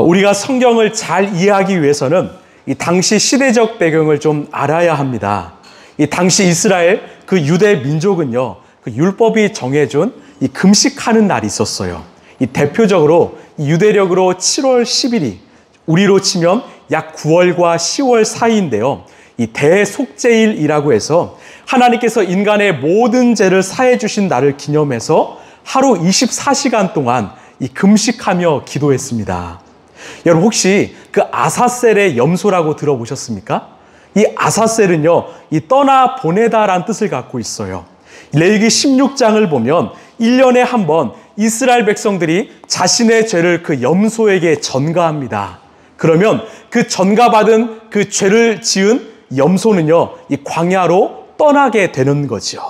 우리가 성경을 잘 이해하기 위해서는 이 당시 시대적 배경을 좀 알아야 합니다. 이 당시 이스라엘 그 유대 민족은요, 그 율법이 정해준 이 금식하는 날이 있었어요. 이 대표적으로 유대력으로 7월 10일이 우리로 치면 약 9월과 10월 사이인데요. 이 대속죄일이라고 해서 하나님께서 인간의 모든 죄를 사해 주신 날을 기념해서 하루 24시간 동안 이 금식하며 기도했습니다. 여러분 혹시 그 아사셀의 염소라고 들어보셨습니까? 이 아사셀은요, 이 떠나 보내다라는 뜻을 갖고 있어요. 레위기 16장을 보면 1년에 한 번 이스라엘 백성들이 자신의 죄를 그 염소에게 전가합니다. 그러면 그 전가받은 그 죄를 지은 염소는요, 이 광야로 떠나게 되는 거죠.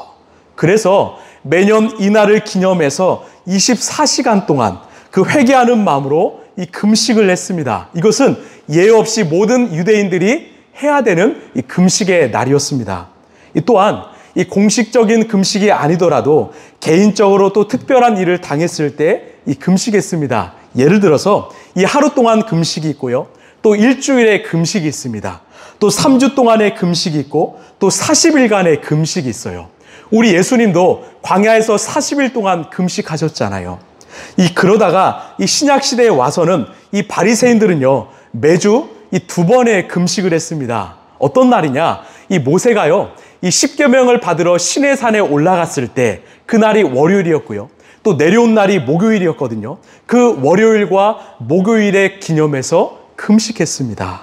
그래서 매년 이날을 기념해서 24시간 동안 그 회개하는 마음으로 이 금식을 했습니다. 이것은 예외 없이 모든 유대인들이 해야 되는 이 금식의 날이었습니다. 또한 이 공식적인 금식이 아니더라도 개인적으로 또 특별한 일을 당했을 때 이 금식했습니다. 예를 들어서 이 하루 동안 금식이 있고요. 또 일주일의 금식이 있습니다. 또 3주 동안의 금식이 있고 또 40일간의 금식이 있어요. 우리 예수님도 광야에서 40일 동안 금식하셨잖아요. 그러다가 이 신약 시대에 와서는 이 바리새인들은요, 매주 이 2번의 금식을 했습니다. 어떤 날이냐? 이 모세가요, 이 십계명을 받으러 시내산에 올라갔을 때 그날이 월요일이었고요. 또 내려온 날이 목요일이었거든요. 그 월요일과 목요일에 기념해서 금식했습니다.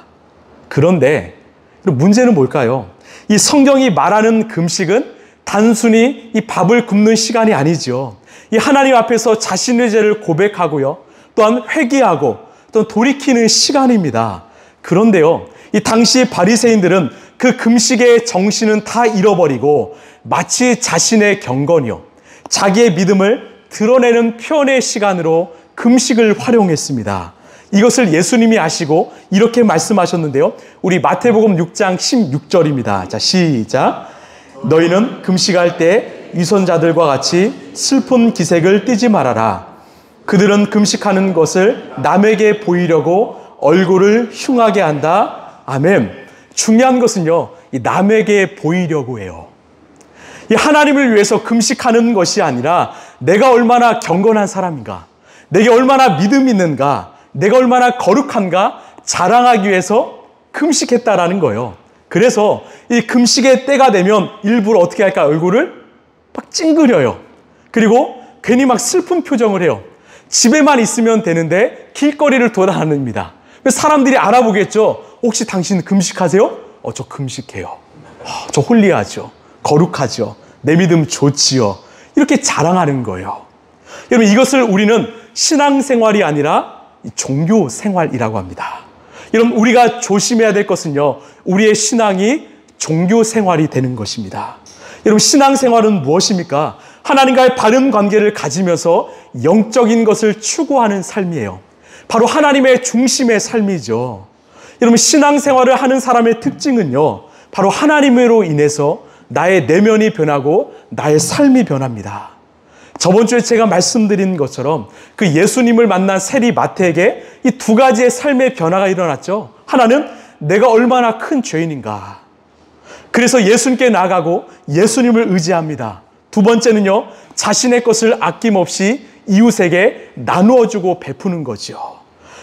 그런데 문제는 뭘까요? 이 성경이 말하는 금식은 단순히 이 밥을 굶는 시간이 아니죠. 이 하나님 앞에서 자신의 죄를 고백하고요. 또한 회개하고 또 돌이키는 시간입니다. 그런데요, 이 당시 바리새인들은 그 금식의 정신은 다 잃어버리고 마치 자신의 경건이요, 자기의 믿음을 드러내는 표현의 시간으로 금식을 활용했습니다. 이것을 예수님이 아시고 이렇게 말씀하셨는데요. 우리 마태복음 6장 16절입니다. 자, 시작. 너희는 금식할 때 위선자들과 같이 슬픈 기색을 띠지 말아라. 그들은 금식하는 것을 남에게 보이려고 얼굴을 흉하게 한다. 아멘. 중요한 것은요, 이 남에게 보이려고 해요. 이 하나님을 위해서 금식하는 것이 아니라 내가 얼마나 경건한 사람인가, 내게 얼마나 믿음이 있는가, 내가 얼마나 거룩한가 자랑하기 위해서 금식했다라는 거예요. 그래서 이 금식의 때가 되면 일부러 어떻게 할까? 얼굴을 막 찡그려요. 그리고 괜히 막 슬픈 표정을 해요. 집에만 있으면 되는데 길거리를 돌아다닙니다. 사람들이 알아보겠죠. 혹시 당신 금식하세요? 저 금식해요. 저 홀리하죠. 거룩하죠. 내 믿음 좋지요. 이렇게 자랑하는 거예요. 여러분, 이것을 우리는 신앙생활이 아니라 종교생활이라고 합니다. 여러분, 우리가 조심해야 될 것은요, 우리의 신앙이 종교생활이 되는 것입니다. 여러분, 신앙생활은 무엇입니까? 하나님과의 바른 관계를 가지면서 영적인 것을 추구하는 삶이에요. 바로 하나님의 중심의 삶이죠. 여러분, 신앙생활을 하는 사람의 특징은요, 바로 하나님으로 인해서 나의 내면이 변하고 나의 삶이 변합니다. 저번 주에 제가 말씀드린 것처럼 그 예수님을 만난 세리 마태에게 이 2가지의 삶의 변화가 일어났죠. 하나는 내가 얼마나 큰 죄인인가. 그래서 예수님께 나아가고 예수님을 의지합니다. 2번째는요, 자신의 것을 아낌없이 이웃에게 나누어주고 베푸는 거죠.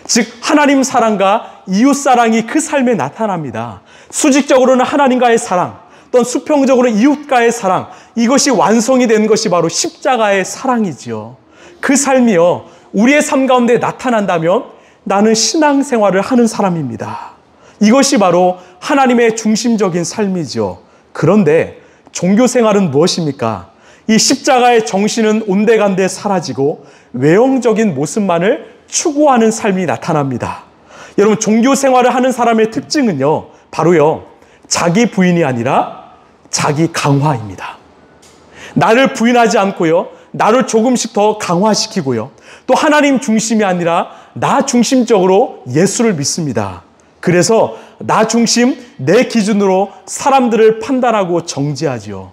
즉 하나님 사랑과 이웃 사랑이 그 삶에 나타납니다. 수직적으로는 하나님과의 사랑, 또는 수평적으로 이웃과의 사랑, 이것이 완성이 되는 것이 바로 십자가의 사랑이지요. 그 삶이요, 우리의 삶 가운데 나타난다면 나는 신앙생활을 하는 사람입니다. 이것이 바로 하나님의 중심적인 삶이죠. 그런데 종교생활은 무엇입니까? 이 십자가의 정신은 온데간데 사라지고 외형적인 모습만을 추구하는 삶이 나타납니다. 여러분, 종교생활을 하는 사람의 특징은요, 바로요, 자기 부인이 아니라 자기 강화입니다. 나를 부인하지 않고요, 나를 조금씩 더 강화시키고요, 또 하나님 중심이 아니라 나 중심적으로 예수를 믿습니다. 그래서 나 중심, 내 기준으로 사람들을 판단하고 정죄하지요.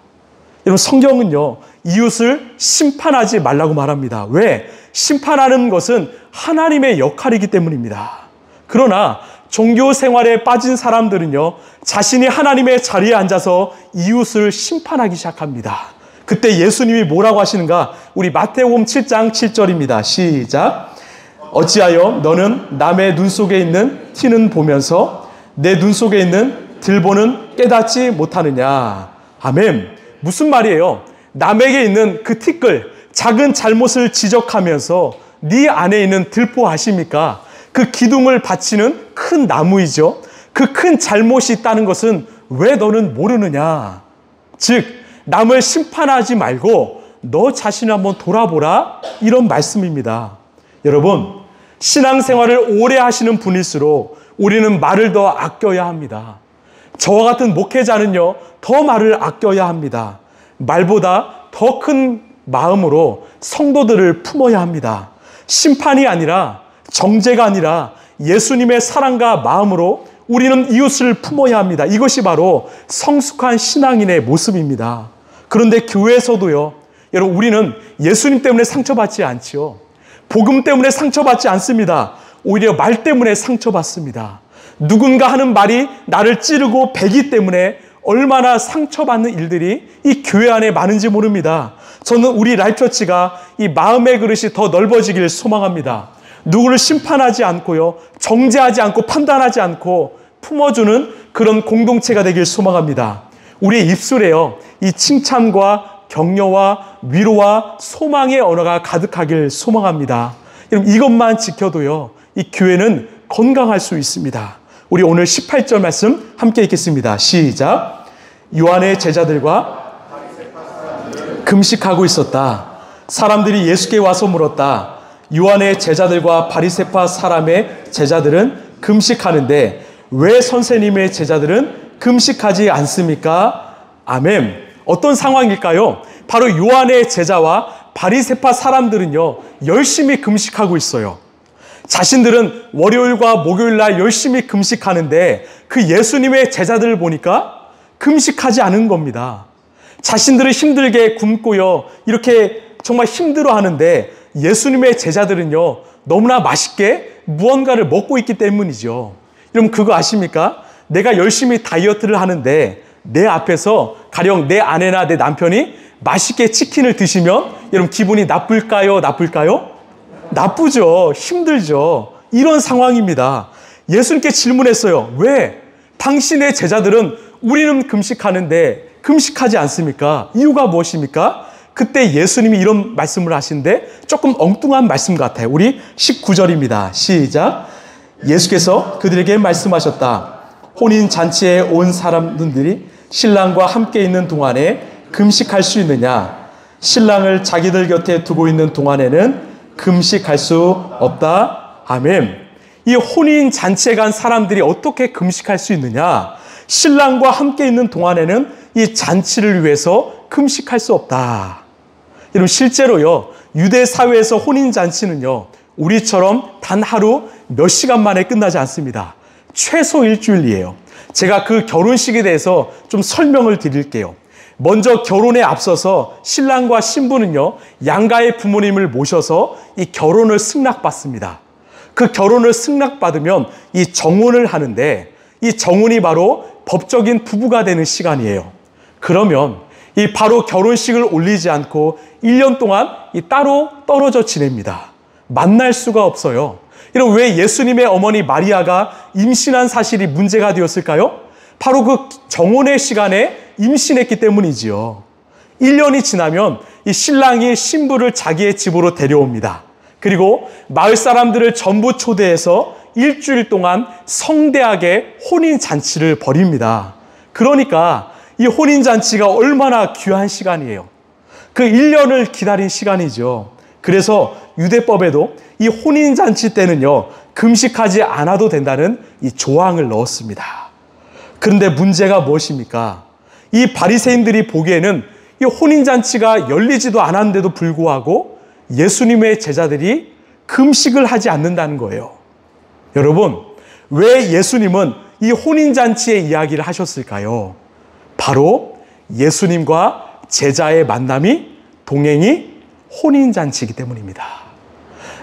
여러분, 성경은요, 이웃을 심판하지 말라고 말합니다. 왜? 심판하는 것은 하나님의 역할이기 때문입니다. 그러나 종교 생활에 빠진 사람들은요, 자신이 하나님의 자리에 앉아서 이웃을 심판하기 시작합니다. 그때 예수님이 뭐라고 하시는가? 우리 마태복음 7장 7절입니다. 시작. 어찌하여 너는 남의 눈 속에 있는 티는 보면서 내 눈 속에 있는 들보는 깨닫지 못하느냐. 아멘. 무슨 말이에요? 남에게 있는 그 티끌, 작은 잘못을 지적하면서 네 안에 있는 들보 아십니까? 그 기둥을 받치는 큰 나무이죠. 그 큰 잘못이 있다는 것은 왜 너는 모르느냐? 즉, 남을 심판하지 말고 너 자신을 한번 돌아보라, 이런 말씀입니다. 여러분, 신앙생활을 오래 하시는 분일수록 우리는 말을 더 아껴야 합니다. 저와 같은 목회자는요, 더 말을 아껴야 합니다. 말보다 더 큰 마음으로 성도들을 품어야 합니다. 심판이 아니라, 정죄가 아니라 예수님의 사랑과 마음으로 우리는 이웃을 품어야 합니다. 이것이 바로 성숙한 신앙인의 모습입니다. 그런데 교회에서도요, 여러분, 우리는 예수님 때문에 상처받지 않지요. 복음 때문에 상처받지 않습니다. 오히려 말 때문에 상처받습니다. 누군가 하는 말이 나를 찌르고 베기 때문에 얼마나 상처받는 일들이 이 교회 안에 많은지 모릅니다. 저는 우리 라이프처치가 이 마음의 그릇이 더 넓어지길 소망합니다. 누구를 심판하지 않고요, 정죄하지 않고 판단하지 않고 품어주는 그런 공동체가 되길 소망합니다. 우리의 입술에요, 이 칭찬과 격려와 위로와 소망의 언어가 가득하길 소망합니다. 여러분, 이것만 지켜도요, 이 교회는 건강할 수 있습니다. 우리 오늘 18절 말씀 함께 읽겠습니다. 시작. 요한의 제자들과 금식하고 있었다. 사람들이 예수께 와서 물었다. 요한의 제자들과 바리새파 사람의 제자들은 금식하는데 왜 선생님의 제자들은 금식하지 않습니까? 아멘. 어떤 상황일까요? 바로 요한의 제자와 바리새파 사람들은요, 열심히 금식하고 있어요. 자신들은 월요일과 목요일 날 열심히 금식하는데 그 예수님의 제자들을 보니까 금식하지 않은 겁니다. 자신들을 힘들게 굶고요, 이렇게 정말 힘들어 하는데 예수님의 제자들은요, 너무나 맛있게 무언가를 먹고 있기 때문이죠. 여러분, 그거 아십니까? 내가 열심히 다이어트를 하는데 내 앞에서 가령 내 아내나 내 남편이 맛있게 치킨을 드시면 여러분, 기분이 나쁠까요? 나쁠까요? 나쁘죠. 힘들죠. 이런 상황입니다. 예수님께 질문했어요. 왜? 당신의 제자들은 우리는 금식하는데 금식하지 않습니까? 이유가 무엇입니까? 그때 예수님이 이런 말씀을 하신데 조금 엉뚱한 말씀 같아요. 우리 19절입니다. 시작. 예수께서 그들에게 말씀하셨다. 혼인잔치에 온 사람들이 신랑과 함께 있는 동안에 금식할 수 있느냐? 신랑을 자기들 곁에 두고 있는 동안에는 금식할 수 없다. 아멘. 이 혼인잔치에 간 사람들이 어떻게 금식할 수 있느냐? 신랑과 함께 있는 동안에는 이 잔치를 위해서 금식할 수 없다. 여러분, 실제로요, 유대 사회에서 혼인잔치는요, 우리처럼 단 하루 몇 시간 만에 끝나지 않습니다. 최소 일주일이에요. 제가 그 결혼식에 대해서 좀 설명을 드릴게요. 먼저 결혼에 앞서서 신랑과 신부는요, 양가의 부모님을 모셔서 이 결혼을 승낙받습니다. 그 결혼을 승낙받으면 이 정혼을 하는데 이 정혼이 바로 법적인 부부가 되는 시간이에요. 그러면 이 바로 결혼식을 올리지 않고 1년 동안 이 따로 떨어져 지냅니다. 만날 수가 없어요. 이런 왜 예수님의 어머니 마리아가 임신한 사실이 문제가 되었을까요? 바로 그 정혼의 시간에 임신했기 때문이지요. 1년이 지나면 이 신랑이 신부를 자기의 집으로 데려옵니다. 그리고 마을 사람들을 전부 초대해서 일주일 동안 성대하게 혼인잔치를 벌입니다. 그러니까 이 혼인잔치가 얼마나 귀한 시간이에요. 그 1년을 기다린 시간이죠. 그래서 유대법에도 이 혼인잔치 때는요, 금식하지 않아도 된다는 이 조항을 넣었습니다. 그런데 문제가 무엇입니까? 이 바리새인들이 보기에는 이 혼인잔치가 열리지도 않았는데도 불구하고 예수님의 제자들이 금식을 하지 않는다는 거예요. 여러분, 왜 예수님은 이 혼인잔치의 이야기를 하셨을까요? 바로 예수님과 제자의 만남이, 동행이 혼인잔치이기 때문입니다.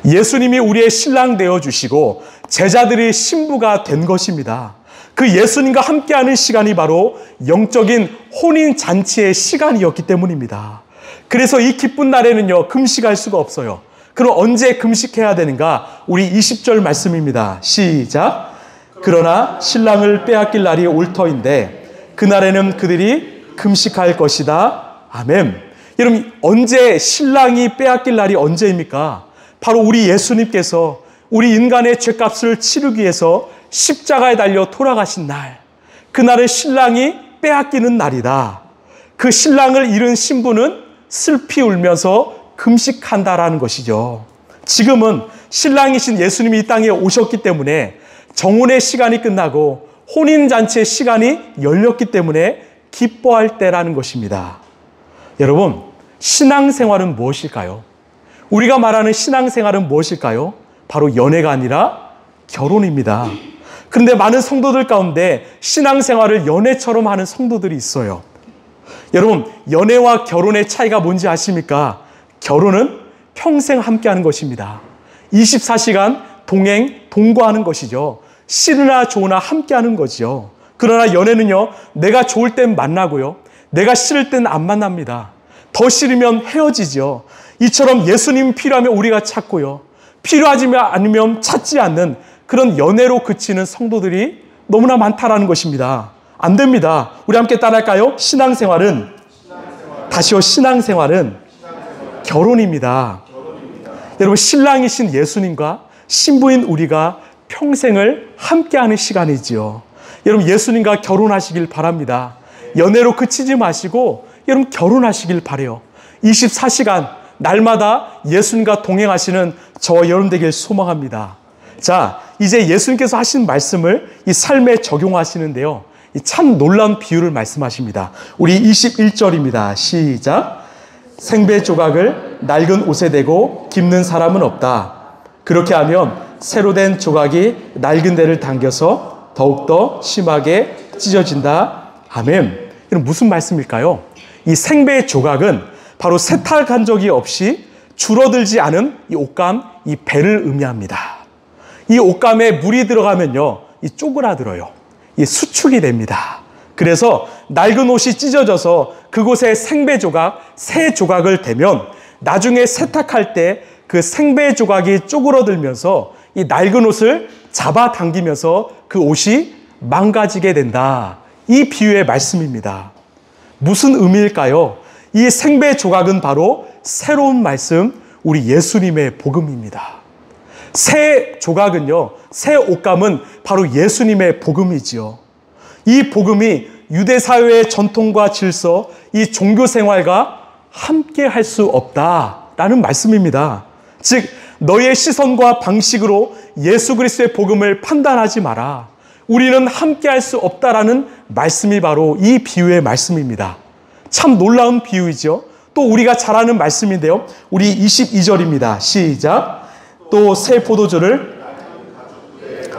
예수님이 우리의 신랑 되어주시고 제자들이 신부가 된 것입니다. 그 예수님과 함께하는 시간이 바로 영적인 혼인잔치의 시간이었기 때문입니다. 그래서 이 기쁜 날에는요, 금식할 수가 없어요. 그럼 언제 금식해야 되는가? 우리 20절 말씀입니다. 시작. 그러나 신랑을 빼앗길 날이 올 터인데 그날에는 그들이 금식할 것이다. 아멘. 여러분, 언제 신랑이 빼앗길 날이 언제입니까? 바로 우리 예수님께서 우리 인간의 죄값을 치르기 위해서 십자가에 달려 돌아가신 날, 그날은 신랑이 빼앗기는 날이다. 그 신랑을 잃은 신부는 슬피 울면서 금식한다라는 것이죠. 지금은 신랑이신 예수님이 이 땅에 오셨기 때문에 정혼의 시간이 끝나고 혼인잔치의 시간이 열렸기 때문에 기뻐할 때라는 것입니다. 여러분, 신앙생활은 무엇일까요? 우리가 말하는 신앙생활은 무엇일까요? 바로 연애가 아니라 결혼입니다. 그런데 많은 성도들 가운데 신앙생활을 연애처럼 하는 성도들이 있어요. 여러분, 연애와 결혼의 차이가 뭔지 아십니까? 결혼은 평생 함께하는 것입니다. 24시간 동행, 동거하는 것이죠. 싫으나 좋으나 함께하는 거죠. 그러나 연애는요, 내가 좋을 땐 만나고요, 내가 싫을 땐 안 만납니다. 더 싫으면 헤어지죠. 이처럼 예수님 필요하면 우리가 찾고요, 필요하지 않으면 찾지 않는 그런 연애로 그치는 성도들이 너무나 많다라는 것입니다. 안 됩니다. 우리 함께 따라할까요? 신앙생활은 결혼입니다. 여러분, 신랑이신 예수님과 신부인 우리가 평생을 함께하는 시간이지요. 여러분, 예수님과 결혼하시길 바랍니다. 연애로 그치지 마시고 여러분, 결혼하시길 바라요. 24시간 날마다 예수님과 동행하시는 저와 여러분 되길 소망합니다. 자, 이제 예수님께서 하신 말씀을 이 삶에 적용하시는데요, 참 놀라운 비유를 말씀하십니다. 우리 21절입니다. 시작. 생배 조각을 낡은 옷에 대고 깁는 사람은 없다. 그렇게 하면 새로 된 조각이 낡은 데를 당겨서 더욱더 심하게 찢어진다. 아멘. 이건 무슨 말씀일까요? 이 생배 조각은 바로 세탁한 적이 없이 줄어들지 않은 이 옷감, 이 배를 의미합니다. 이 옷감에 물이 들어가면요, 이 쪼그라들어요. 이 수축이 됩니다. 그래서 낡은 옷이 찢어져서 그곳에 생배 조각, 새 조각을 대면 나중에 세탁할 때 그 생배 조각이 쪼그러들면서 이 낡은 옷을 잡아당기면서 그 옷이 망가지게 된다. 이 비유의 말씀입니다. 무슨 의미일까요? 이 생배 조각은 바로 새로운 말씀, 우리 예수님의 복음입니다. 새 조각은요, 새 옷감은 바로 예수님의 복음이지요. 이 복음이 유대 사회의 전통과 질서, 이 종교 생활과 함께 할 수 없다라는 말씀입니다. 즉, 너의 시선과 방식으로 예수 그리스도의 복음을 판단하지 마라. 우리는 함께 할 수 없다라는 말씀이 바로 이 비유의 말씀입니다. 참 놀라운 비유이죠. 또 우리가 잘 아는 말씀인데요, 우리 22절입니다. 시작. 또 새 포도주를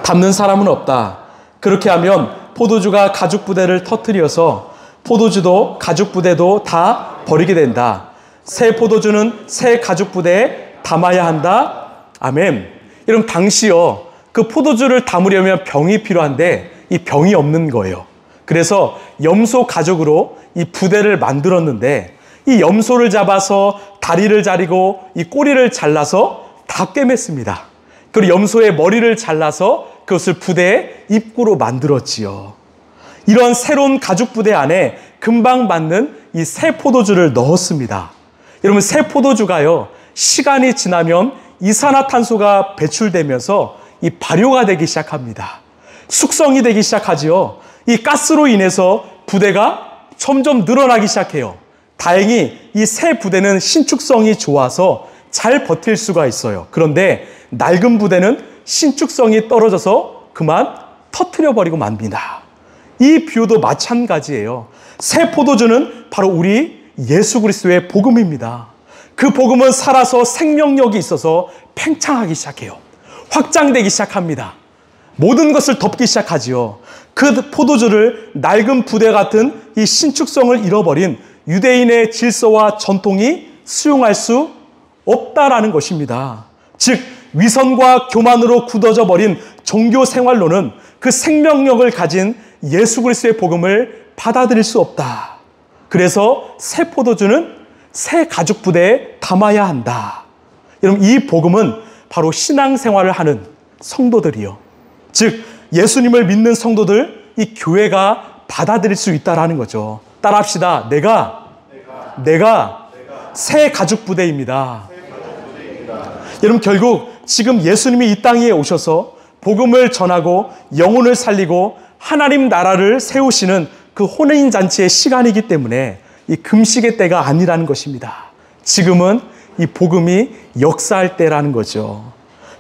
담는 사람은 없다. 그렇게 하면 포도주가 가죽 부대를 터뜨려서 포도주도 가죽 부대도 다 버리게 된다. 새 포도주는 새 가죽 부대에 담아야 한다. 아멘. 여러분, 당시요, 그 포도주를 담으려면 병이 필요한데 이 병이 없는 거예요. 그래서 염소 가죽으로 이 부대를 만들었는데 이 염소를 잡아서 다리를 자르고 이 꼬리를 잘라서 다 꿰맸습니다. 그리고 염소의 머리를 잘라서 그것을 부대의 입구로 만들었지요. 이런 새로운 가죽 부대 안에 금방 맞는 이 새 포도주를 넣었습니다. 여러분, 새 포도주가요, 시간이 지나면 이산화탄소가 배출되면서 이 발효가 되기 시작합니다. 숙성이 되기 시작하지요. 이 가스로 인해서 부대가 점점 늘어나기 시작해요. 다행히 이 새 부대는 신축성이 좋아서 잘 버틸 수가 있어요. 그런데 낡은 부대는 신축성이 떨어져서 그만 터뜨려버리고 맙니다. 이 비유도 마찬가지예요. 새 포도주는 바로 우리 예수 그리스도의 복음입니다. 그 복음은 살아서 생명력이 있어서 팽창하기 시작해요. 확장되기 시작합니다. 모든 것을 덮기 시작하지요. 그 포도주를 낡은 부대 같은 이 신축성을 잃어버린 유대인의 질서와 전통이 수용할 수 없다라는 것입니다. 즉 위선과 교만으로 굳어져 버린 종교 생활로는 그 생명력을 가진 예수 그리스도의 복음을 받아들일 수 없다. 그래서 새 포도주는 새 가죽 부대에 담아야 한다. 여러분, 이 복음은 바로 신앙생활을 하는 성도들이요, 즉 예수님을 믿는 성도들, 이 교회가 받아들일 수 있다라는 거죠. 따라합시다. 내가 새 가죽 부대입니다. 여러분, 결국 지금 예수님이 이 땅에 오셔서 복음을 전하고 영혼을 살리고 하나님 나라를 세우시는 그 혼인잔치의 시간이기 때문에 이 금식의 때가 아니라는 것입니다. 지금은 이 복음이 역사할 때라는 거죠.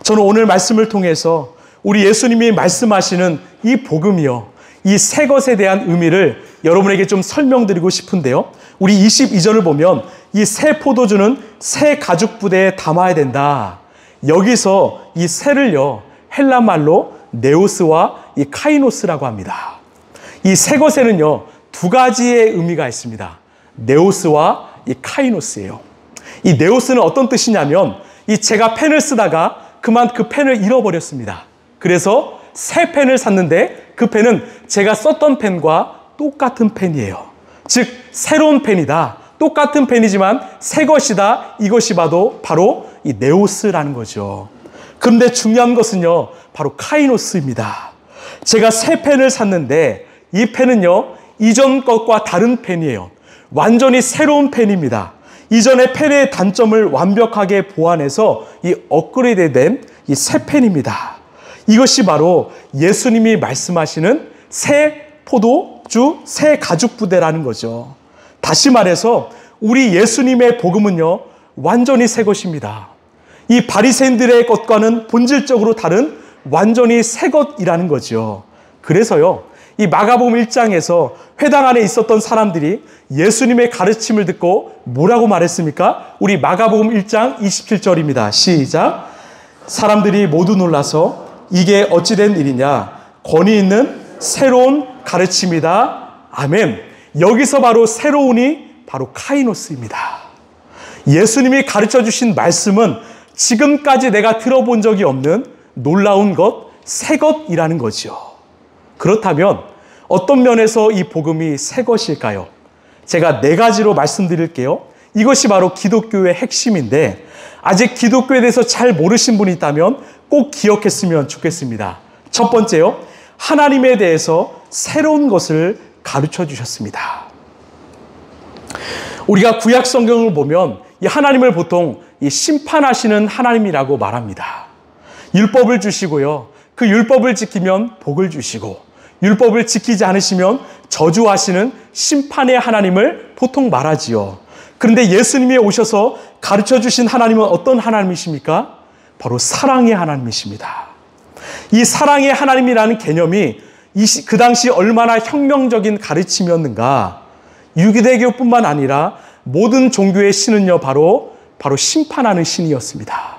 저는 오늘 말씀을 통해서 우리 예수님이 말씀하시는 이 복음이요, 이 새 것에 대한 의미를 여러분에게 좀 설명드리고 싶은데요. 우리 22절을 보면 이 새 포도주는 새 가죽 부대에 담아야 된다. 여기서 이 새를요, 헬라 말로 네오스와 이 카이노스라고 합니다. 이 새 것에는요, 두 가지의 의미가 있습니다. 네오스와 이 카이노스예요. 이 네오스는 어떤 뜻이냐면, 이 제가 펜을 쓰다가 그만 그 펜을 잃어버렸습니다. 그래서 새 펜을 샀는데 그 펜은 제가 썼던 펜과 똑같은 펜이에요. 즉 새로운 펜이다, 똑같은 펜이지만 새 것이다, 이것이 바로 이 네오스라는 거죠. 그런데 중요한 것은요, 바로 카이노스입니다. 제가 새 펜을 샀는데 이 펜은요, 이전 것과 다른 펜이에요. 완전히 새로운 펜입니다. 이전의 펜의 단점을 완벽하게 보완해서 이 업그레이드된 이 새 펜입니다. 이것이 바로 예수님이 말씀하시는 새 포도주, 새 가죽 부대라는 거죠. 다시 말해서 우리 예수님의 복음은요, 완전히 새 것입니다. 이 바리새인들의 것과는 본질적으로 다른 완전히 새 것이라는 거죠. 그래서요, 이 마가복음 1장에서 회당 안에 있었던 사람들이 예수님의 가르침을 듣고 뭐라고 말했습니까? 우리 마가복음 1장 27절입니다. 시작. 사람들이 모두 놀라서 이게 어찌된 일이냐? 권위 있는 새로운 가르침이다. 아멘. 여기서 바로 새로운이 바로 카이노스입니다. 예수님이 가르쳐 주신 말씀은 지금까지 내가 들어본 적이 없는 놀라운 것, 새 것이라는 거죠. 그렇다면 어떤 면에서 이 복음이 새 것일까요? 제가 네 가지로 말씀드릴게요. 이것이 바로 기독교의 핵심인데, 아직 기독교에 대해서 잘 모르신 분이 있다면 꼭 기억했으면 좋겠습니다. 첫 번째요, 하나님에 대해서 새로운 것을 가르쳐 주셨습니다. 우리가 구약 성경을 보면 이 하나님을 보통 이 심판하시는 하나님이라고 말합니다. 율법을 주시고요, 그 율법을 지키면 복을 주시고, 율법을 지키지 않으시면 저주하시는 심판의 하나님을 보통 말하지요. 그런데 예수님이 오셔서 가르쳐 주신 하나님은 어떤 하나님이십니까? 바로 사랑의 하나님이십니다. 이 사랑의 하나님이라는 개념이 그 당시 얼마나 혁명적인 가르침이었는가. 유대교뿐만 아니라 모든 종교의 신은요, 바로 심판하는 신이었습니다.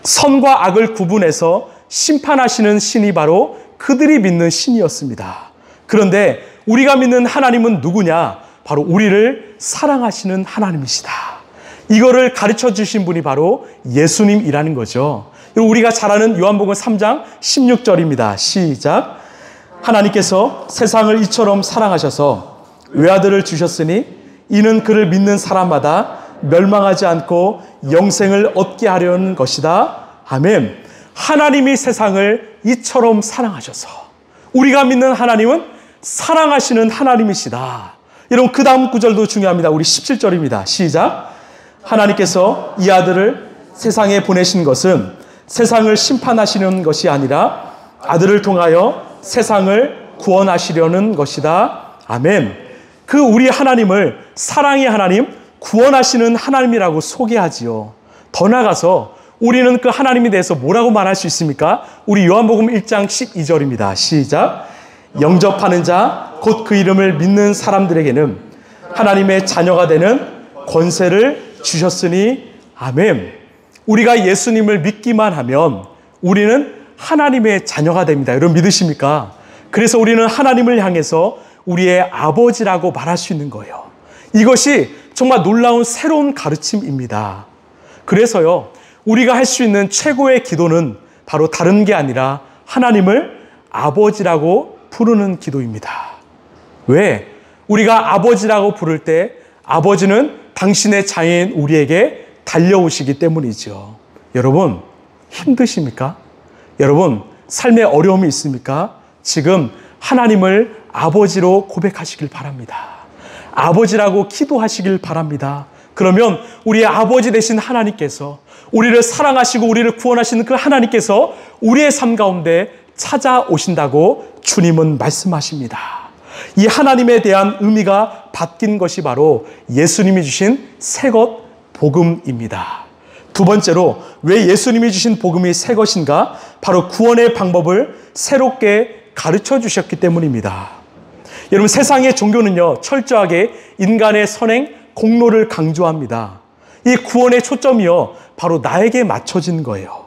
선과 악을 구분해서 심판하시는 신이 바로 그들이 믿는 신이었습니다. 그런데 우리가 믿는 하나님은 누구냐? 바로 우리를 사랑하시는 하나님이시다. 이거를 가르쳐 주신 분이 바로 예수님이라는 거죠. 우리가 잘 아는 요한복음 3장 16절입니다. 시작. 하나님께서 세상을 이처럼 사랑하셔서 외아들을 주셨으니 이는 그를 믿는 사람마다 멸망하지 않고 영생을 얻게 하려는 것이다. 아멘. 하나님이 세상을 이처럼 사랑하셔서, 우리가 믿는 하나님은 사랑하시는 하나님이시다. 여러분, 그 다음 구절도 중요합니다. 우리 17절입니다. 시작. 하나님께서 이 아들을 세상에 보내신 것은 세상을 심판하시는 것이 아니라 아들을 통하여 세상을 구원하시려는 것이다. 아멘. 그 우리 하나님을 사랑의 하나님, 구원하시는 하나님이라고 소개하지요. 더 나아가서 우리는 그 하나님에 대해서 뭐라고 말할 수 있습니까? 우리 요한복음 1장 12절입니다. 시작. 영접하는 자, 곧 그 이름을 믿는 사람들에게는 하나님의 자녀가 되는 권세를 주셨으니 아멘. 우리가 예수님을 믿기만 하면 우리는 하나님의 자녀가 됩니다. 여러분 믿으십니까? 그래서 우리는 하나님을 향해서 우리의 아버지라고 말할 수 있는 거예요. 이것이 정말 놀라운 새로운 가르침입니다. 그래서요, 우리가 할 수 있는 최고의 기도는 바로 다른 게 아니라 하나님을 아버지라고 부르는 기도입니다. 왜? 우리가 아버지라고 부를 때 아버지는 당신의 자녀인 우리에게 달려오시기 때문이죠. 여러분, 힘드십니까? 여러분, 삶에 어려움이 있습니까? 지금 하나님을 아버지로 고백하시길 바랍니다. 아버지라고 기도하시길 바랍니다. 그러면 우리의 아버지 되신 하나님께서, 우리를 사랑하시고 우리를 구원하시는 그 하나님께서 우리의 삶 가운데 찾아오신다고 주님은 말씀하십니다. 이 하나님에 대한 의미가 바뀐 것이 바로 예수님이 주신 새것 복음입니다. 두 번째로 왜 예수님이 주신 복음이 새 것인가? 바로 구원의 방법을 새롭게 가르쳐 주셨기 때문입니다. 여러분, 세상의 종교는요, 철저하게 인간의 선행, 공로를 강조합니다. 이 구원의 초점이요, 바로 나에게 맞춰진 거예요.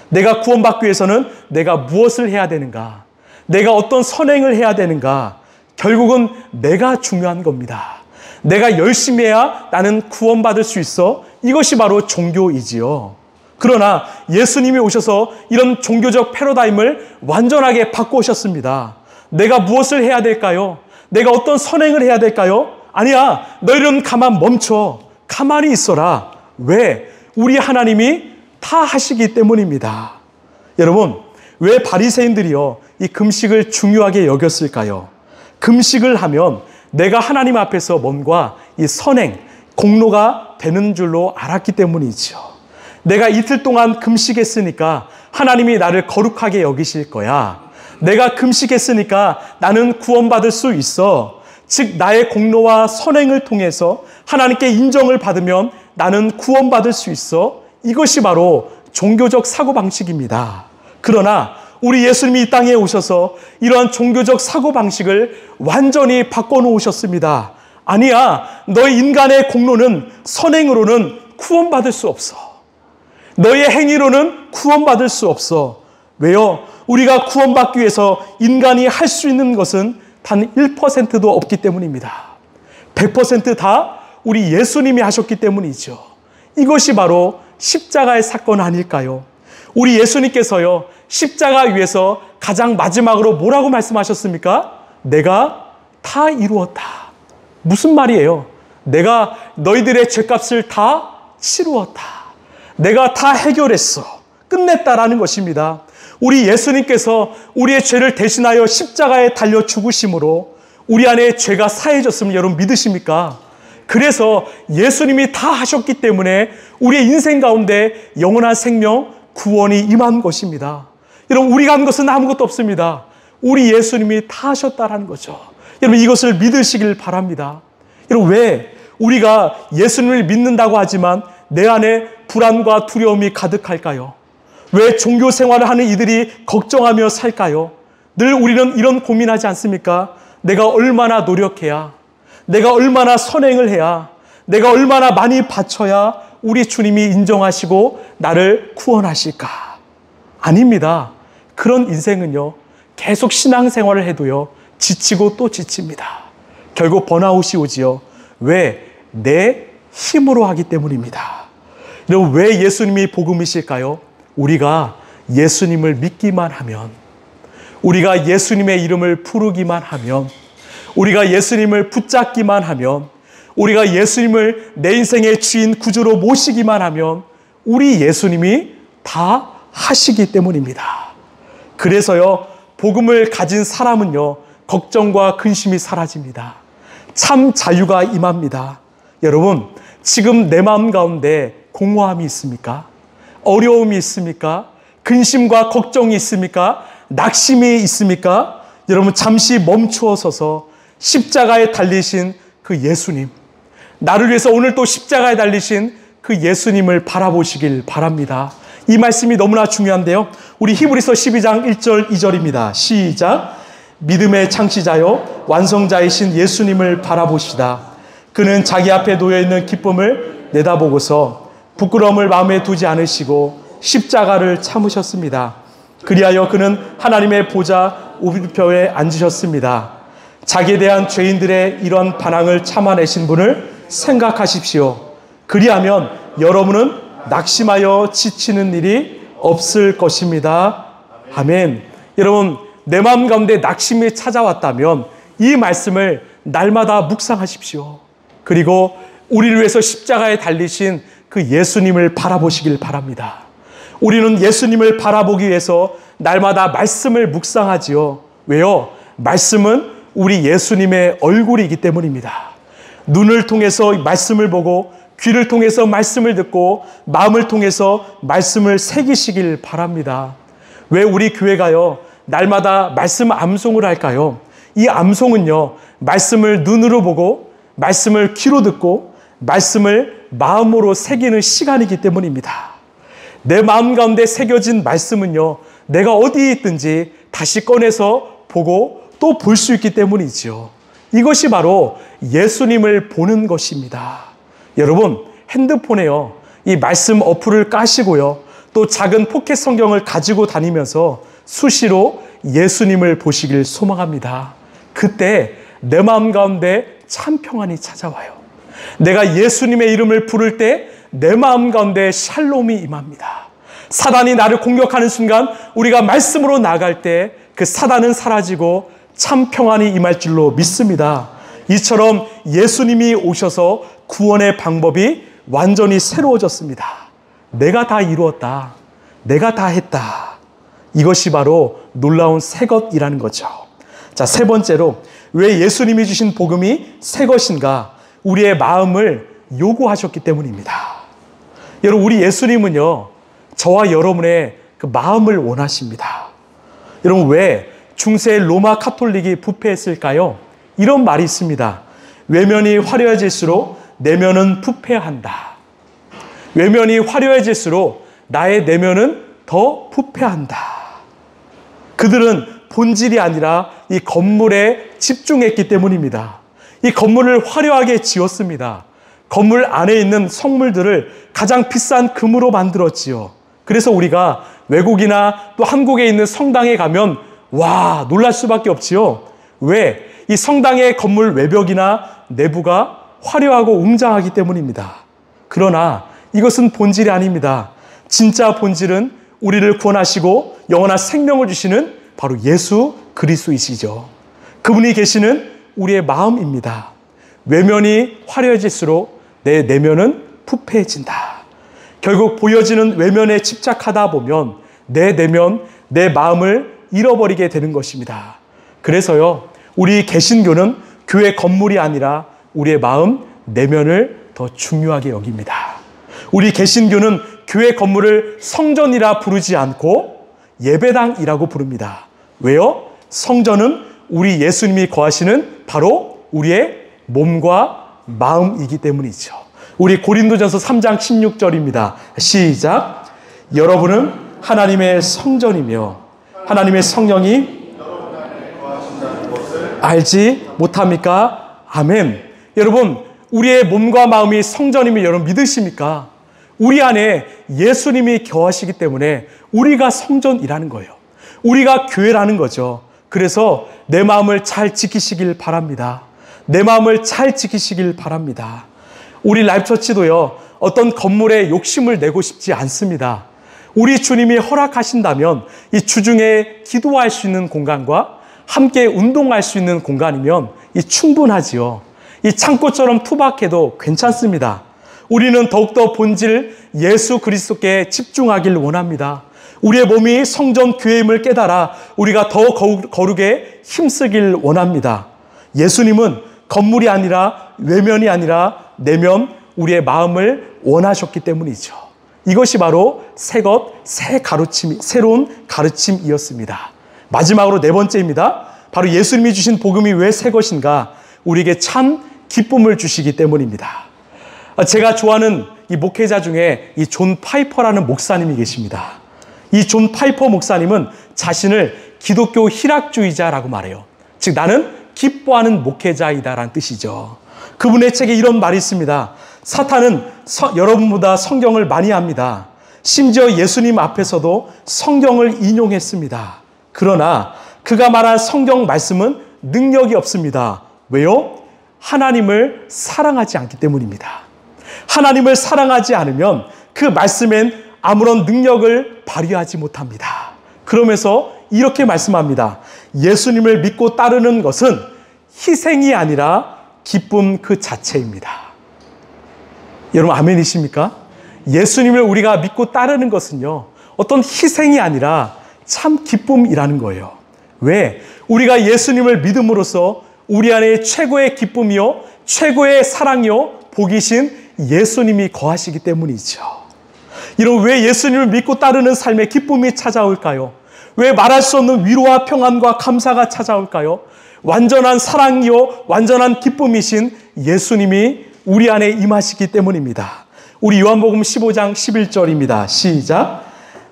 내가 구원받기 위해서는 내가 무엇을 해야 되는가? 내가 어떤 선행을 해야 되는가? 결국은 내가 중요한 겁니다. 내가 열심히 해야 나는 구원받을 수 있어. 이것이 바로 종교이지요. 그러나 예수님이 오셔서 이런 종교적 패러다임을 완전하게 바꾸셨습니다. 내가 무엇을 해야 될까요? 내가 어떤 선행을 해야 될까요? 아니야, 너희는 가만 멈춰. 가만히 있어라. 왜? 우리 하나님이 다 하시기 때문입니다. 여러분, 왜 바리새인들이요, 이 금식을 중요하게 여겼을까요? 금식을 하면 내가 하나님 앞에서 뭔가 이 선행, 공로가 되는 줄로 알았기 때문이죠. 내가 이틀 동안 금식했으니까 하나님이 나를 거룩하게 여기실 거야. 내가 금식했으니까 나는 구원받을 수 있어. 즉, 나의 공로와 선행을 통해서 하나님께 인정을 받으면 나는 구원받을 수 있어. 이것이 바로 종교적 사고방식입니다. 그러나 우리 예수님이 이 땅에 오셔서 이러한 종교적 사고방식을 완전히 바꿔놓으셨습니다. 아니야, 너희 인간의 공로는, 선행으로는 구원받을 수 없어. 너의 행위로는 구원받을 수 없어. 왜요? 우리가 구원받기 위해서 인간이 할 수 있는 것은 단 1%도 없기 때문입니다. 100% 다 우리 예수님이 하셨기 때문이죠. 이것이 바로 십자가의 사건 아닐까요? 우리 예수님께서요, 십자가 위에서 가장 마지막으로 뭐라고 말씀하셨습니까? 내가 다 이루었다. 무슨 말이에요? 내가 너희들의 죄값을 다 치루었다. 내가 다 해결했어. 끝냈다라는 것입니다. 우리 예수님께서 우리의 죄를 대신하여 십자가에 달려 죽으심으로 우리 안에 죄가 사해졌음을 여러분 믿으십니까? 그래서 예수님이 다 하셨기 때문에 우리의 인생 가운데 영원한 생명, 구원이 임한 것입니다. 여러분, 우리가 한 것은 아무것도 없습니다. 우리 예수님이 다 하셨다라는 거죠. 여러분, 이것을 믿으시길 바랍니다. 여러분, 왜 우리가 예수님을 믿는다고 하지만 내 안에 불안과 두려움이 가득할까요? 왜 종교 생활을 하는 이들이 걱정하며 살까요? 늘 우리는 이런 고민하지 않습니까? 내가 얼마나 노력해야, 내가 얼마나 선행을 해야, 내가 얼마나 많이 바쳐야 우리 주님이 인정하시고 나를 구원하실까? 아닙니다. 그런 인생은요, 계속 신앙생활을 해도요, 지치고 또 지칩니다. 결국 번아웃이 오지요. 왜? 내 힘으로 하기 때문입니다. 여러분, 왜 예수님이 복음이실까요? 우리가 예수님을 믿기만 하면, 우리가 예수님의 이름을 부르기만 하면, 우리가 예수님을 붙잡기만 하면, 우리가 예수님을 내 인생의 주인 구주로 모시기만 하면 우리 예수님이 다 하시기 때문입니다. 그래서요, 복음을 가진 사람은요, 걱정과 근심이 사라집니다. 참 자유가 임합니다. 여러분, 지금 내 마음 가운데 공허함이 있습니까? 어려움이 있습니까? 근심과 걱정이 있습니까? 낙심이 있습니까? 여러분, 잠시 멈추어 서서 십자가에 달리신 그 예수님, 나를 위해서 오늘 또 십자가에 달리신 그 예수님을 바라보시길 바랍니다. 이 말씀이 너무나 중요한데요. 우리 히브리서 12장 1절 2절입니다. 시작. 믿음의 창시자요 완성자이신 예수님을 바라보시다. 그는 자기 앞에 놓여있는 기쁨을 내다보고서 부끄러움을 마음에 두지 않으시고 십자가를 참으셨습니다. 그리하여 그는 하나님의 보좌 우편에 앉으셨습니다. 자기에 대한 죄인들의 이런 반항을 참아내신 분을 생각하십시오. 그리하면 여러분은 낙심하여 지치는 일이 없을 것입니다. 아멘. 여러분, 내 마음 가운데 낙심이 찾아왔다면 이 말씀을 날마다 묵상하십시오. 그리고 우리를 위해서 십자가에 달리신 그 예수님을 바라보시길 바랍니다. 우리는 예수님을 바라보기 위해서 날마다 말씀을 묵상하지요. 왜요? 말씀은 우리 예수님의 얼굴이기 때문입니다. 눈을 통해서 말씀을 보고, 귀를 통해서 말씀을 듣고, 마음을 통해서 말씀을 새기시길 바랍니다. 왜 우리 교회가요, 날마다 말씀 암송을 할까요? 이 암송은요, 말씀을 눈으로 보고, 말씀을 귀로 듣고, 말씀을 마음으로 새기는 시간이기 때문입니다. 내 마음 가운데 새겨진 말씀은요, 내가 어디에 있든지 다시 꺼내서 보고 또 볼 수 있기 때문이지요. 이것이 바로 예수님을 보는 것입니다. 여러분, 핸드폰에요, 이 말씀 어플을 까시고요, 또 작은 포켓 성경을 가지고 다니면서 수시로 예수님을 보시길 소망합니다. 그때 내 마음 가운데 참 평안이 찾아와요. 내가 예수님의 이름을 부를 때 내 마음 가운데 샬롬이 임합니다. 사단이 나를 공격하는 순간 우리가 말씀으로 나갈 때 그 사단은 사라지고 참 평안이 임할 줄로 믿습니다. 이처럼 예수님이 오셔서 구원의 방법이 완전히 새로워졌습니다. 내가 다 이루었다. 내가 다 했다. 이것이 바로 놀라운 새 것이라는 거죠. 자, 세 번째로 왜 예수님이 주신 복음이 새 것인가? 우리의 마음을 요구하셨기 때문입니다. 여러분, 우리 예수님은요, 저와 여러분의 그 마음을 원하십니다. 여러분, 왜 중세 로마 카톨릭이 부패했을까요? 이런 말이 있습니다. 외면이 화려해질수록 내면은 부패한다. 외면이 화려해질수록 나의 내면은 더 부패한다. 그들은 본질이 아니라 이 건물에 집중했기 때문입니다. 이 건물을 화려하게 지었습니다. 건물 안에 있는 성물들을 가장 비싼 금으로 만들었지요. 그래서 우리가 외국이나 또 한국에 있는 성당에 가면 와, 놀랄 수밖에 없지요. 왜? 이 성당의 건물 외벽이나 내부가 화려하고 웅장하기 때문입니다. 그러나 이것은 본질이 아닙니다. 진짜 본질은 우리를 구원하시고 영원한 생명을 주시는 바로 예수 그리스도이시죠. 그분이 계시는 우리의 마음입니다. 외면이 화려해질수록 내 내면은 부패해진다. 결국 보여지는 외면에 집착하다 보면 내 내면, 내 마음을 잃어버리게 되는 것입니다. 그래서요, 우리 개신교는 교회 건물이 아니라 우리의 마음, 내면을 더 중요하게 여깁니다. 우리 개신교는 교회 건물을 성전이라 부르지 않고 예배당이라고 부릅니다. 왜요? 성전은 우리 예수님이 거하시는 바로 우리의 몸과 마음이기 때문이죠. 우리 고린도전서 3장 16절입니다. 시작. 여러분은 하나님의 성전이며 하나님의 성령이 알지 못합니까? 아멘. 여러분, 우리의 몸과 마음이 성전이면 여러분 믿으십니까? 우리 안에 예수님이 거하시기 때문에 우리가 성전이라는 거예요. 우리가 교회라는 거죠. 그래서 내 마음을 잘 지키시길 바랍니다. 내 마음을 잘 지키시길 바랍니다. 우리 라이프처치도요, 어떤 건물에 욕심을 내고 싶지 않습니다. 우리 주님이 허락하신다면 이 주중에 기도할 수 있는 공간과 함께 운동할 수 있는 공간이면 이 충분하지요. 이 창고처럼 투박해도 괜찮습니다. 우리는 더욱더 본질 예수 그리스도께 집중하길 원합니다. 우리의 몸이 성전 교회임을 깨달아 우리가 더 거룩에 힘쓰길 원합니다. 예수님은 건물이 아니라 외면이 아니라 내면, 우리의 마음을 원하셨기 때문이죠. 이것이 바로 새로운 가르침이었습니다. 마지막으로 네 번째입니다. 바로 예수님이 주신 복음이 왜 새 것인가? 우리에게 참 기쁨을 주시기 때문입니다. 제가 좋아하는 이 목회자 중에 이 존 파이퍼라는 목사님이 계십니다. 이 존 파이퍼 목사님은 자신을 기독교 희락주의자라고 말해요. 즉, 나는 기뻐하는 목회자이다라는 뜻이죠. 그분의 책에 이런 말이 있습니다. 사탄은 여러분보다 성경을 많이 합니다. 심지어 예수님 앞에서도 성경을 인용했습니다. 그러나 그가 말한 성경 말씀은 능력이 없습니다. 왜요? 하나님을 사랑하지 않기 때문입니다. 하나님을 사랑하지 않으면 그 말씀엔 아무런 능력을 발휘하지 못합니다. 그러면서 이렇게 말씀합니다. 예수님을 믿고 따르는 것은 희생이 아니라 기쁨 그 자체입니다. 여러분 아멘이십니까? 예수님을 우리가 믿고 따르는 것은요, 어떤 희생이 아니라 참 기쁨이라는 거예요. 왜? 우리가 예수님을 믿음으로써 우리 안에 최고의 기쁨이요, 최고의 사랑이요, 복이신 예수님이 거하시기 때문이죠. 이런 왜 예수님을 믿고 따르는 삶에 기쁨이 찾아올까요? 왜 말할 수 없는 위로와 평안과 감사가 찾아올까요? 완전한 사랑이요, 완전한 기쁨이신 예수님이 우리 안에 임하시기 때문입니다. 우리 요한복음 15장 11절입니다. 시작.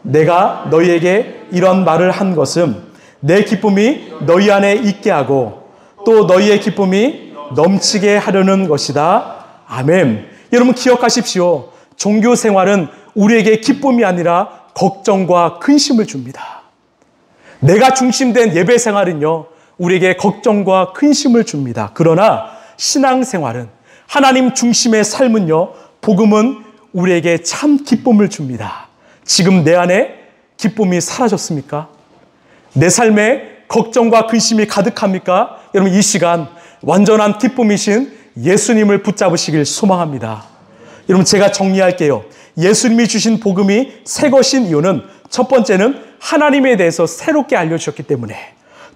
내가 너희에게 이런 말을 한 것은 내 기쁨이 너희 안에 있게 하고 또 너희의 기쁨이 넘치게 하려는 것이다. 아멘. 여러분 기억하십시오. 종교 생활은 우리에게 기쁨이 아니라 걱정과 근심을 줍니다. 내가 중심된 예배 생활은요, 우리에게 걱정과 근심을 줍니다. 그러나 신앙생활은, 하나님 중심의 삶은요, 복음은 우리에게 참 기쁨을 줍니다. 지금 내 안에 기쁨이 사라졌습니까? 내 삶에 걱정과 근심이 가득합니까? 여러분 이 시간 완전한 기쁨이신 예수님을 붙잡으시길 소망합니다. 여러분 제가 정리할게요. 예수님이 주신 복음이 새 것인 이유는 첫 번째는 하나님에 대해서 새롭게 알려주셨기 때문에,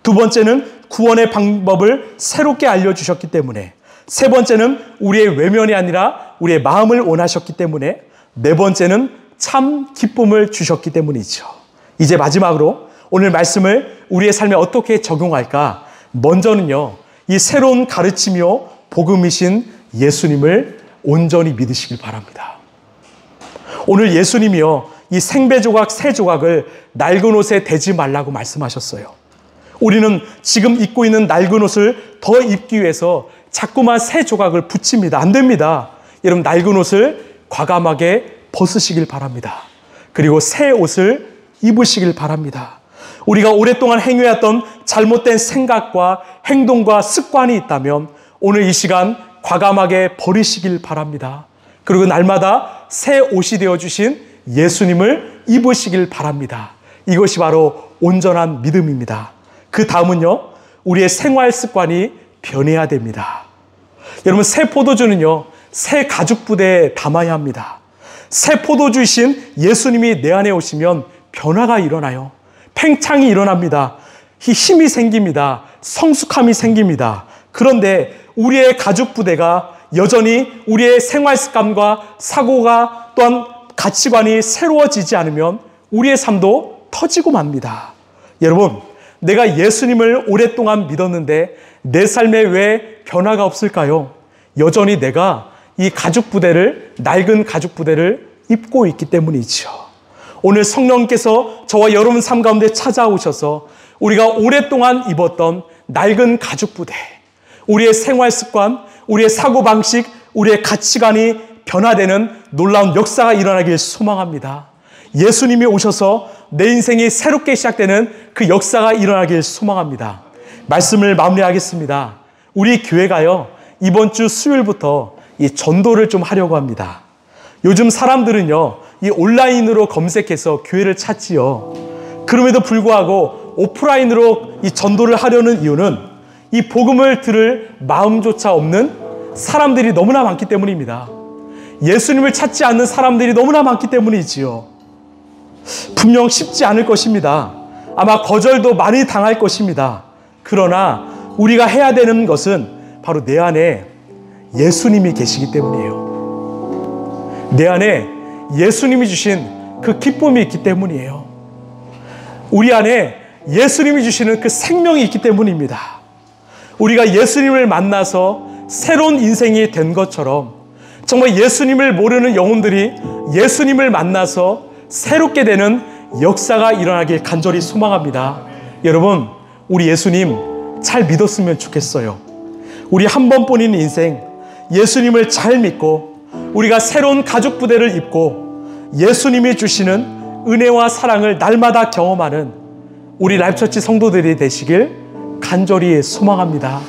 두 번째는 구원의 방법을 새롭게 알려주셨기 때문에, 세 번째는 우리의 외면이 아니라 우리의 마음을 원하셨기 때문에, 네 번째는 참 기쁨을 주셨기 때문이죠. 이제 마지막으로 오늘 말씀을 우리의 삶에 어떻게 적용할까? 먼저는요, 이 새로운 가르침이요 복음이신 예수님을 온전히 믿으시길 바랍니다. 오늘 예수님이요, 이 생배 조각, 새 조각을 낡은 옷에 대지 말라고 말씀하셨어요. 우리는 지금 입고 있는 낡은 옷을 더 입기 위해서 자꾸만 새 조각을 붙입니다. 안 됩니다. 여러분 낡은 옷을 과감하게 벗으시길 바랍니다. 그리고 새 옷을 입으시길 바랍니다. 우리가 오랫동안 행해왔던 잘못된 생각과 행동과 습관이 있다면 오늘 이 시간 과감하게 버리시길 바랍니다. 그리고 날마다 새 옷이 되어주신 예수님을 입으시길 바랍니다. 이것이 바로 온전한 믿음입니다. 그 다음은요, 우리의 생활 습관이 변해야 됩니다. 여러분 새 포도주는요, 새 가죽 부대에 담아야 합니다. 새 포도주이신 예수님이 내 안에 오시면 변화가 일어나요. 팽창이 일어납니다. 힘이 생깁니다. 성숙함이 생깁니다. 그런데 우리의 가죽 부대가 여전히 우리의 생활 습관과 사고가 또한 가치관이 새로워지지 않으면 우리의 삶도 터지고 맙니다. 여러분, 내가 예수님을 오랫동안 믿었는데 내 삶에 왜 변화가 없을까요? 여전히 내가 이 가죽 부대를, 낡은 가죽 부대를 입고 있기 때문이죠. 오늘 성령께서 저와 여러분 삶 가운데 찾아오셔서 우리가 오랫동안 입었던 낡은 가죽 부대, 우리의 생활 습관, 우리의 사고방식, 우리의 가치관이 변화되는 놀라운 역사가 일어나길 소망합니다. 예수님이 오셔서 내 인생이 새롭게 시작되는 그 역사가 일어나길 소망합니다. 말씀을 마무리하겠습니다. 우리 교회가요, 이번 주 수요일부터 이 전도를 좀 하려고 합니다. 요즘 사람들은요, 이 온라인으로 검색해서 교회를 찾지요. 그럼에도 불구하고 오프라인으로 이 전도를 하려는 이유는 이 복음을 들을 마음조차 없는 사람들이 너무나 많기 때문입니다. 예수님을 찾지 않는 사람들이 너무나 많기 때문이지요. 분명 쉽지 않을 것입니다. 아마 거절도 많이 당할 것입니다. 그러나 우리가 해야 되는 것은 바로 내 안에 예수님이 계시기 때문이에요. 내 안에 예수님이 주신 그 기쁨이 있기 때문이에요. 우리 안에 예수님이 주시는 그 생명이 있기 때문입니다. 우리가 예수님을 만나서 새로운 인생이 된 것처럼 정말 예수님을 모르는 영혼들이 예수님을 만나서 새롭게 되는 역사가 일어나길 간절히 소망합니다. 여러분, 우리 예수님 잘 믿었으면 좋겠어요. 우리 한 번뿐인 인생 예수님을 잘 믿고 우리가 새로운 가죽 부대를 입고 예수님이 주시는 은혜와 사랑을 날마다 경험하는 우리 라이프처치 성도들이 되시길 간절히 소망합니다.